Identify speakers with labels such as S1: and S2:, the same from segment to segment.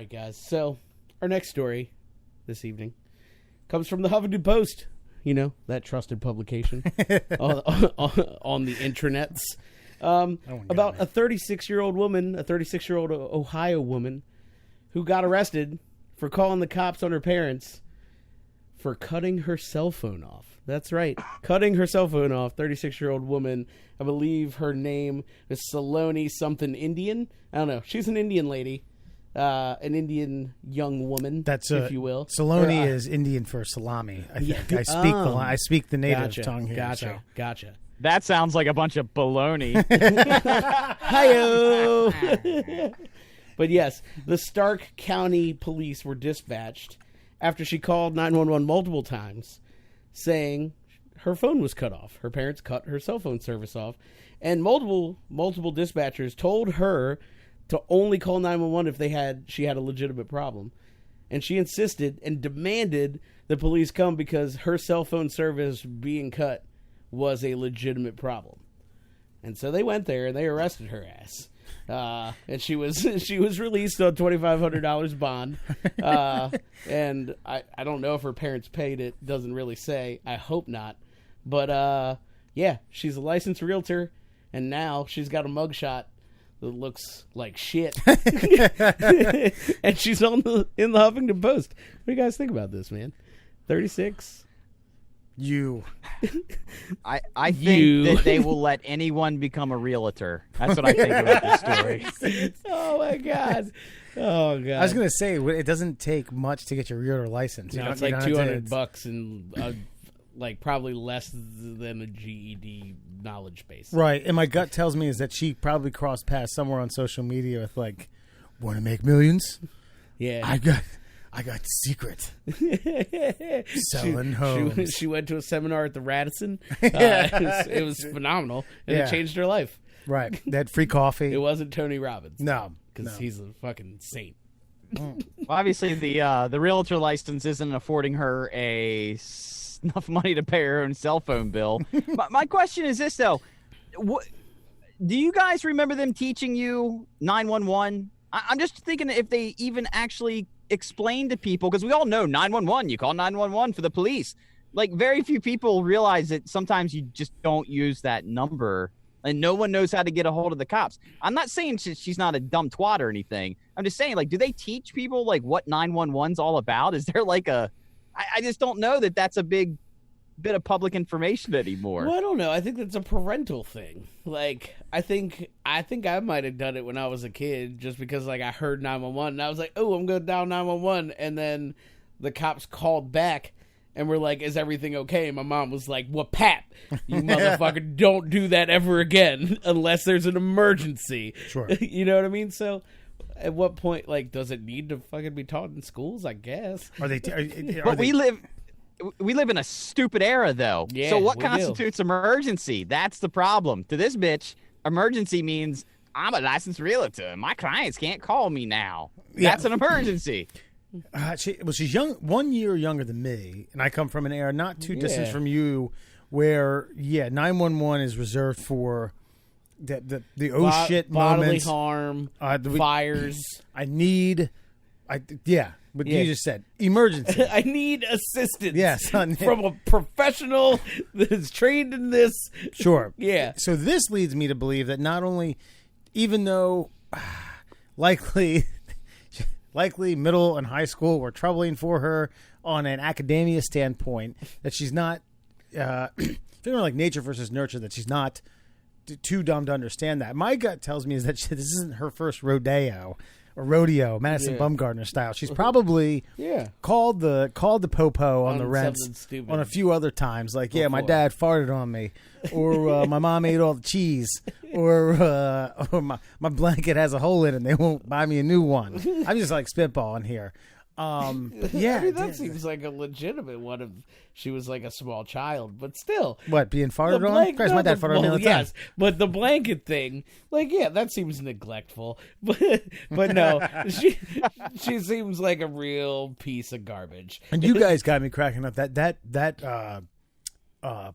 S1: right, guys. So, our next story this evening comes from the Huffington Post. You know, that trusted publication on the intranets. About a 36-year-old woman, a 36-year-old Ohio woman, who got arrested for calling the cops on her parents for cutting her cell phone off. That's right. Cutting her cell phone off. 36-year-old woman. I believe her name is Seloni something Indian. I don't know. She's an Indian lady. An Indian young woman, if you will.
S2: Seloni is Indian for salami, I think. I speak the native tongue here.
S1: Gotcha.
S3: That sounds like a bunch of baloney.
S1: Hi-yo! But yes, the Stark County police were dispatched after she called 911 multiple times saying her phone was cut off. Her parents cut her cell phone service off. And multiple dispatchers told her to only call 911 if she had a legitimate problem. And she insisted and demanded the police come because her cell phone service being cut was a legitimate problem. And so they went there and they arrested her ass. And she was released on $2,500 bond. And I don't know if her parents paid it. Doesn't really say. I hope not. But yeah, she's a licensed realtor, and now she's got a mugshot that looks like shit. And she's in the Huffington Post. What do you guys think about this, man? 36.
S3: I think that they will let anyone become a realtor. That's what I think about this story.
S1: Oh my god. Oh god.
S2: I was gonna say it doesn't take much to get your realtor license.
S1: No, it's like $200 and like probably less than a GED knowledge base.
S2: Right, and my gut tells me is that she probably crossed paths somewhere on social media with like, want to make millions?
S1: Yeah,
S2: I got the secret. Selling homes.
S1: She went to a seminar at the Radisson. It was phenomenal, and it changed her life.
S2: Right, that free coffee.
S1: It wasn't Tony Robbins.
S2: No,
S1: because he's a fucking saint.
S3: Well, obviously, the realtor license isn't affording her enough money to pay her own cell phone bill. My question is this, though. Do you guys remember them teaching you 911? I'm just thinking if they even actually explain to people, because we all know 911, you call 911 for the police. Like, very few people realize that sometimes you just don't use that number, and no one knows how to get a hold of the cops. I'm not saying she's not a dumb twat or anything. I'm just saying, like, do they teach people, like, what 911's all about? Is there, like, I just don't know that that's a big bit of public information anymore.
S1: Well, I don't know. I think that's a parental thing. Like, I think I might have done it when I was a kid, just because like I heard 911 and I was like, oh, I'm going down 911, and then the cops called back and were like, is everything okay? And my mom was like, well, Pat, you motherfucker, don't do that ever again unless there's an emergency.
S2: Sure.
S1: You know what I mean? So at what point, like, does it need to fucking be taught in schools? I guess.
S3: But we live in a stupid era, though.
S1: Yeah,
S3: so what constitutes emergency? That's the problem. To this bitch, emergency means I'm a licensed realtor. My clients can't call me now. That's an emergency.
S2: She's young, 1 year younger than me, and I come from an era not too distant from you, where 911 is reserved for the shit
S1: bodily
S2: moments,
S1: harm, fires.
S2: But you just said emergency.
S1: I need assistance.
S2: Yes,
S1: from a professional that is trained in this.
S2: Sure.
S1: Yeah.
S2: So this leads me to believe that not only, even though likely middle and high school were troubling for her on an academia standpoint, that she's not, feeling like nature versus nurture, that she's not too dumb to understand that. My gut tells me is that this isn't her first rodeo, Madison Bumgarner style. She's probably called the popo on the rents on a few other times. Like, my dad farted on me, or my mom ate all the cheese, or my blanket has a hole in it and they won't buy me a new one. I'm just like spitballing here. But yeah,
S1: I mean, that seems like a legitimate one if she was like a small child, but still.
S2: What, being farted on? Christ, my dad farted on me all the time. Yes,
S1: but the blanket thing, like, that seems neglectful. But no, she seems like a real piece of garbage.
S2: And you guys got me cracking up. That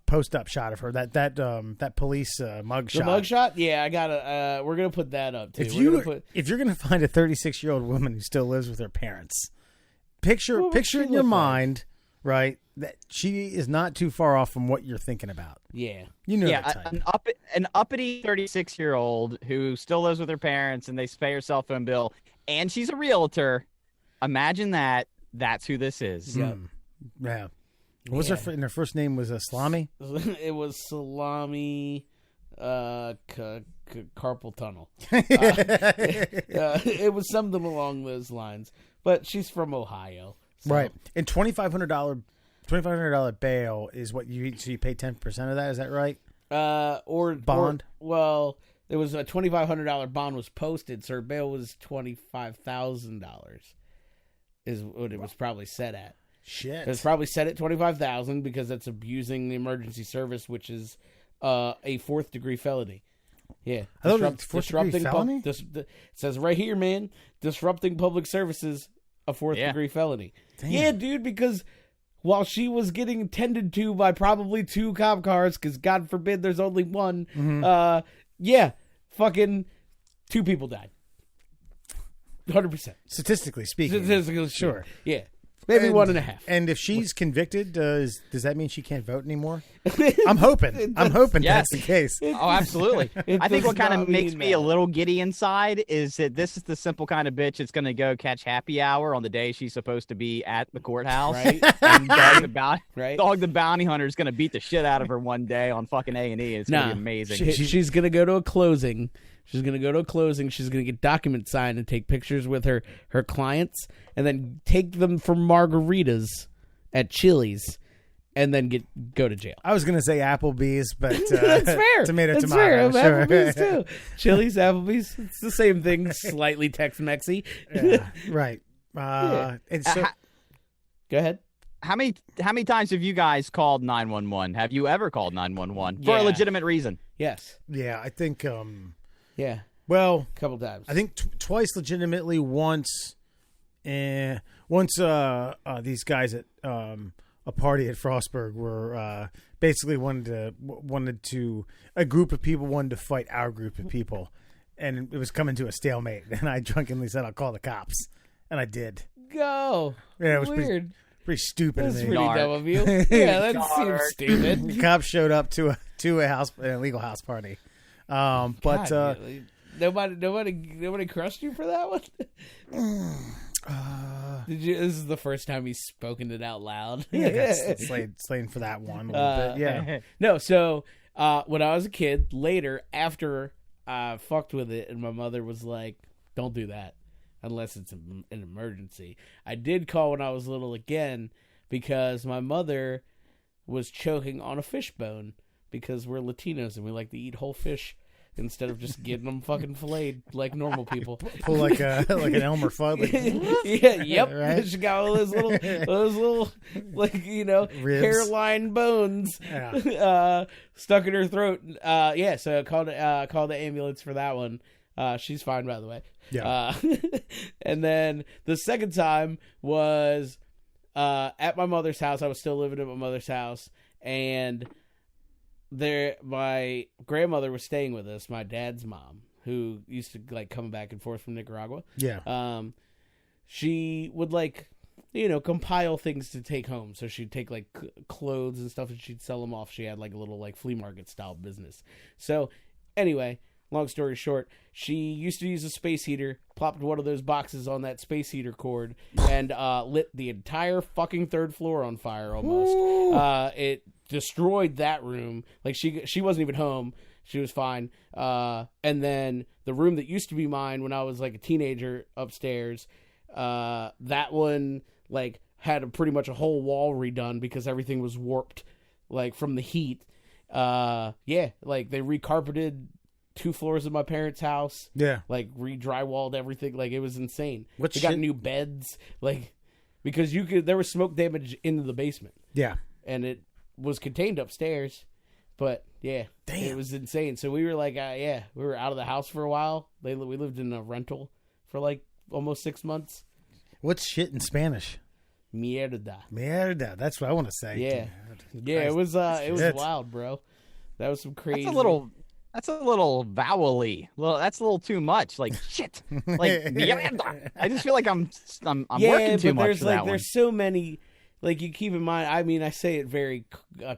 S2: post-up shot of her. That police mug
S1: The
S2: shot.
S1: mugshot? Yeah, I gotta. We're gonna put that up too.
S2: If
S1: We're gonna
S2: you're gonna find a 36-year-old woman who still lives with her parents, picture
S1: What would she
S2: in your
S1: look like?
S2: mind, right? That she is not too far off from what you're thinking about.
S1: Yeah.
S2: You know
S3: Yeah,
S2: the type.
S3: an uppity 36-year-old who still lives with her parents and they pay her cell phone bill, and she's a realtor. Imagine that. That's who this is.
S1: Yep.
S2: Yeah. What was her? And her first name was Salami.
S1: It was Salami Carpal Tunnel. It was something along those lines. But she's from Ohio. So.
S2: Right. And $2,500 bail is what you pay 10% of that. Is that right?
S1: Or
S2: Bond?
S1: Well, there was a $2,500 bond was posted, so her bail was $25,000. Is what it was probably set at.
S2: Shit.
S1: It was probably set at $25,000 because that's abusing the emergency service, which is a fourth-degree felony. Yeah,
S2: I thought it was fourth-degree felony?
S1: It says right here, man, disrupting public services, a fourth-degree felony.
S2: Damn.
S1: Yeah, dude, because while she was getting tended to by probably 2 cop cars, because God forbid there's only one, fucking 2 people died. 100%.
S2: Statistically speaking. Sure.
S1: Yeah. Maybe 1.5.
S2: And if she's convicted, does that mean she can't vote anymore? I'm hoping. That's the case.
S3: Oh, absolutely. I think
S1: does
S3: what kind
S1: not
S3: of makes
S1: mean
S3: me a
S1: that.
S3: little giddy inside is that this is the simple kind of bitch that's going to go catch happy hour on the day she's supposed to be at the courthouse.
S1: Right.
S3: And Dog the Bounty Hunter is going to beat the shit out of her one day on fucking A&E. It's going to be amazing.
S1: She's going to go to a closing. She's going to get documents signed and take pictures with her clients and then take them for margaritas at Chili's and then go to jail.
S2: I was going to say Applebee's, but
S1: That's fair.
S2: Tomato.
S1: That's fair. Applebee's too. Chili's, Applebee's. It's the same thing, slightly Tex-Mexy.
S2: Yeah, right. And so,
S3: Go ahead. How many times have you guys called 911? Have you ever called 911 for a legitimate reason?
S1: Yes.
S2: yeah, I think.
S1: Yeah.
S2: Well,
S1: A couple times.
S2: I think twice legitimately. Once these guys at a party at Frostburg were basically wanted to a group of people wanted to fight our group of people, and it was coming to a stalemate. And I drunkenly said, "I'll call the cops," and I did.
S1: Go.
S2: Yeah, it was
S1: weird.
S2: pretty stupid.
S1: That's
S2: of me.
S1: pretty
S3: Dark.
S1: dumb of you. Yeah, that seems stupid.
S2: The cops showed up to an illegal house party. But
S1: God, nobody crushed you for that one. Did you? This is the first time he's spoken it out loud.
S2: yeah, I got slain for that one a little bit. Yeah,
S1: No, so when I was a kid, later after I fucked with it, and my mother was like, "Don't do that unless it's an emergency." I did call when I was little again because my mother was choking on a fish bone because we're Latinos and we like to eat whole fish instead of just getting them fucking filleted like normal people.
S2: pull like an Elmer Fudd. Like,
S1: Yep.
S2: Right?
S1: She got all those little, like,
S2: Ribs.
S1: hairline bones stuck in her throat. So I called the ambulance for that one. She's fine, by the way.
S2: Yeah.
S1: And then the second time was at my mother's house. I was still living at my mother's house, and my grandmother was staying with us, my dad's mom, who used to like come back and forth from Nicaragua.
S2: Yeah.
S1: She would compile things to take home. So she'd take like clothes and stuff and she'd sell them off. She had like a little like flea market style business. So anyway, long story short, she used to use a space heater, plopped one of those boxes on that space heater cord, and lit the entire fucking third floor on fire almost. It destroyed that room. Like she wasn't even home. She was fine. And then the room that used to be mine when I was like a teenager upstairs, that one like had pretty much a whole wall redone because everything was warped like from the heat. Like they recarpeted 2 floors of my parents' house.
S2: Yeah.
S1: Like re-drywalled everything. Like it was insane.
S2: What
S1: they
S2: shit?
S1: got new beds. Like because there was smoke damage into the basement.
S2: Yeah.
S1: And it was contained upstairs, but yeah,
S2: Damn.
S1: It was insane. So we were like, we were out of the house for a while. We lived in a rental for like almost 6 months.
S2: What's shit in Spanish? Mierda. That's what I want to say.
S1: Yeah.
S2: Dude.
S1: Yeah, it was
S2: Shit.
S1: wild, bro. That was some crazy.
S3: That's a little vowel-y. That's a little too much. Like shit. Like I just feel like I'm working too much for that one.
S1: There's so many. Like you keep in mind, I mean, I say it very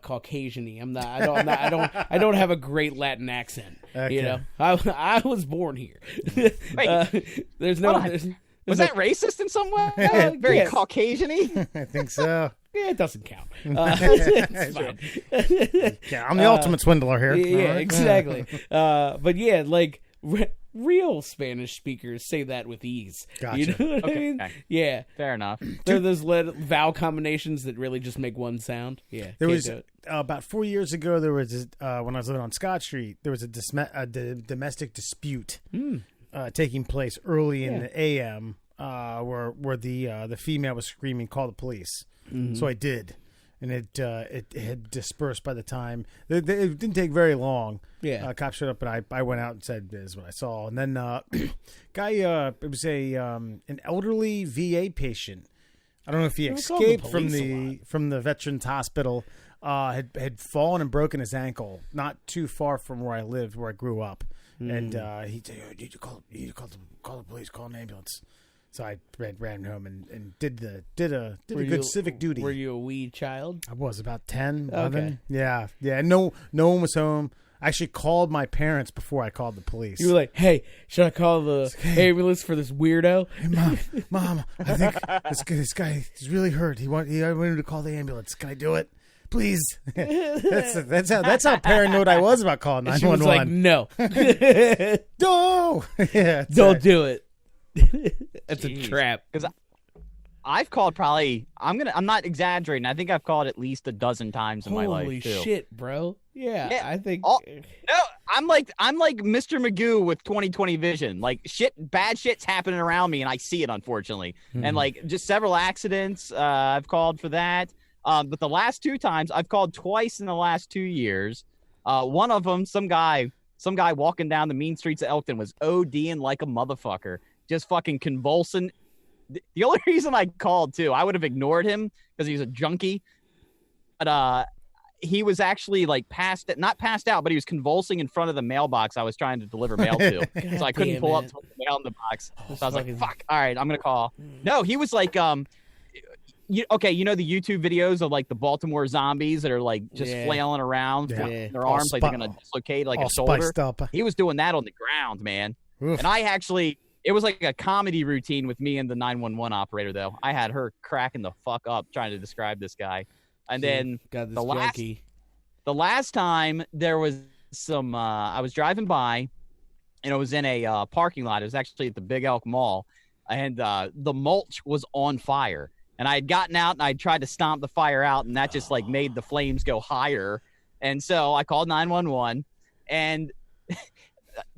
S1: Caucasian-y. I don't have a great Latin accent.
S2: Okay.
S1: You know, I was born here.
S3: Wait,
S1: there's no.
S3: Was that racist in some way? Very
S1: Yes.
S3: Caucasian-y?
S2: I think so.
S1: Yeah, it doesn't count. It's fine.
S2: Yeah, I'm the ultimate swindler here.
S1: Yeah,
S2: All right.
S1: exactly. But yeah, like real Spanish speakers say that with ease.
S2: Gotcha.
S1: You know what I mean?
S3: Okay.
S1: Yeah.
S3: Fair enough.
S1: There are those vowel combinations that really just make one sound. Yeah.
S2: There
S1: can't
S2: was
S1: do it.
S2: about 4 years ago. There was when I was living on Scott Street. There was a domestic dispute taking place early in the AM, where the female was screaming, "Call the police!" So I did, and it had dispersed by the time. It didn't take very long.
S1: Yeah.
S2: Cops showed up, and I went out and said, "This is what I saw." And then guy, it was an elderly VA patient. I don't know if he escaped from the Veterans Hospital. Had fallen and broken his ankle not too far from where I lived, where I grew up. And he said, "You need to call the police, call an ambulance." So I ran home and did a good civic duty.
S1: Were you a wee child?
S2: I was about 10, 11.
S1: Okay.
S2: Yeah. No one was home. I actually called my parents before I called the police.
S1: You were like, "Hey, should I call the ambulance for this weirdo?"
S2: Hey, mom, I think this guy is really hurt. I want him to call the ambulance. Can I do it? Please. That's how paranoid I was about calling 911.
S1: She was like, "No,
S2: No. Yeah,
S1: don't do it. That's a trap."
S3: Because I've called probably. I'm not exaggerating. I think I've called at least a dozen times in my life.
S1: Holy
S3: too.
S1: shit, bro! Yeah, I think.
S3: No, I'm like Mr. Magoo with 20/20 vision. Like bad shit's happening around me, and I see it, unfortunately. And like just several accidents, I've called for that. But the last two times, I've called twice in the last 2 years. One of them, some guy walking down the mean streets of Elkton was ODing like a motherfucker, just fucking convulsing. The only reason I called too, I would have ignored him because he's a junkie, but he was actually like not passed out, but he was convulsing in front of the mailbox I was trying to deliver mail to. So I couldn't pull up to put the mail in the box. So I was like, fuck, all right, I'm going to call. No, he was like, you know the YouTube videos of like the Baltimore zombies that are like just flailing around, their arms like they're going to dislocate like a shoulder. He was doing that on the ground, man. Oof. And it was like a comedy routine with me and the 911 operator, though. I had her cracking the fuck up trying to describe this guy. And then the last time there was some, I was driving by, and it was in a parking lot. It was actually at the Big Elk Mall, and the mulch was on fire. And I had gotten out, and I tried to stomp the fire out, and that just like made the flames go higher. And so I called 911, and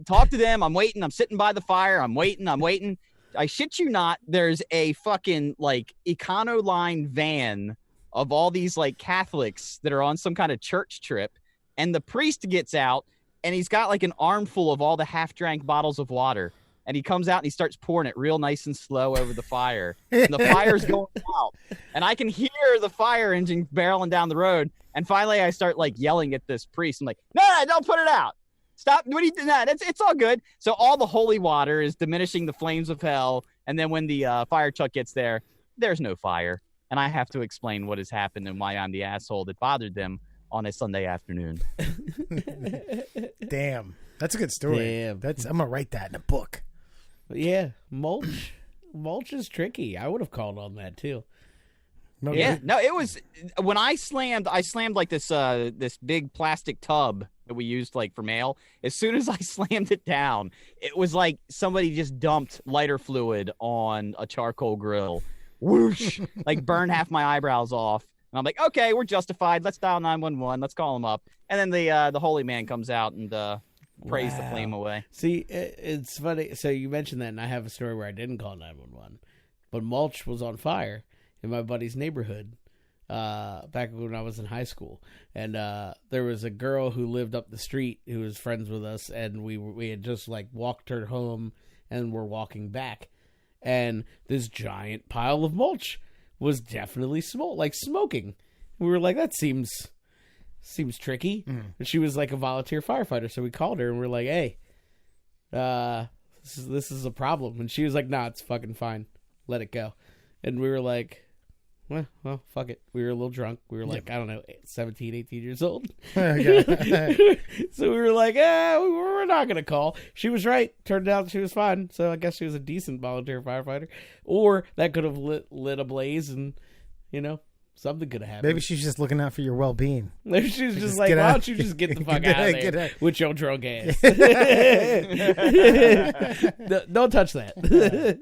S3: talked to them. I'm waiting. I'm sitting by the fire. I'm waiting. I shit you not. There's a fucking like Econoline van of all these like Catholics that are on some kind of church trip. And the priest gets out, and he's got like an armful of all the half-drank bottles of water. And he comes out and he starts pouring it real nice and slow over the fire. And the fire's going out. And I can hear the fire engine barreling down the road. And finally I start like yelling at this priest. I'm like, no, don't put it out. Stop. What are you doing? It's all good. So all the holy water is diminishing the flames of hell. And then when the fire truck gets there, there's no fire. And I have to explain what has happened and why I'm the asshole that bothered them on a Sunday afternoon.
S2: Damn. That's a good story.
S1: Damn.
S2: I'm going to write that in a book.
S1: Yeah, mulch is tricky. I would have called on that too.
S2: No,
S3: it was when I slammed like this big plastic tub that we used like for mail. As soon as I slammed it down, it was like somebody just dumped lighter fluid on a charcoal grill. Whoosh! Like burned half my eyebrows off. And I'm like, okay, we're justified. Let's dial 911. Let's call him up. And then the holy man comes out and praise the flame away.
S1: See, it's funny. So you mentioned that, and I have a story where I didn't call 911, but mulch was on fire in my buddy's neighborhood back when I was in high school, and there was a girl who lived up the street who was friends with us, and we had just like walked her home, and we're walking back, and this giant pile of mulch was definitely smoking. We were like, that seems tricky. And she was like a volunteer firefighter, so we called her and we're like, hey, this is a problem. And she was like, nah, it's fucking fine. Let it go. And we were like, well, fuck it. We were a little drunk. We were like, I don't know, 17, 18 years old. So we were like, we're not going to call. She was right. Turned out she was fine. So I guess she was a decent volunteer firefighter. Or that could have lit a blaze and, something could have happened.
S2: Maybe she's just looking out for your well-being.
S1: Maybe she was just like, why don't you just get the fuck out of there with your drunk ass? Don't touch that.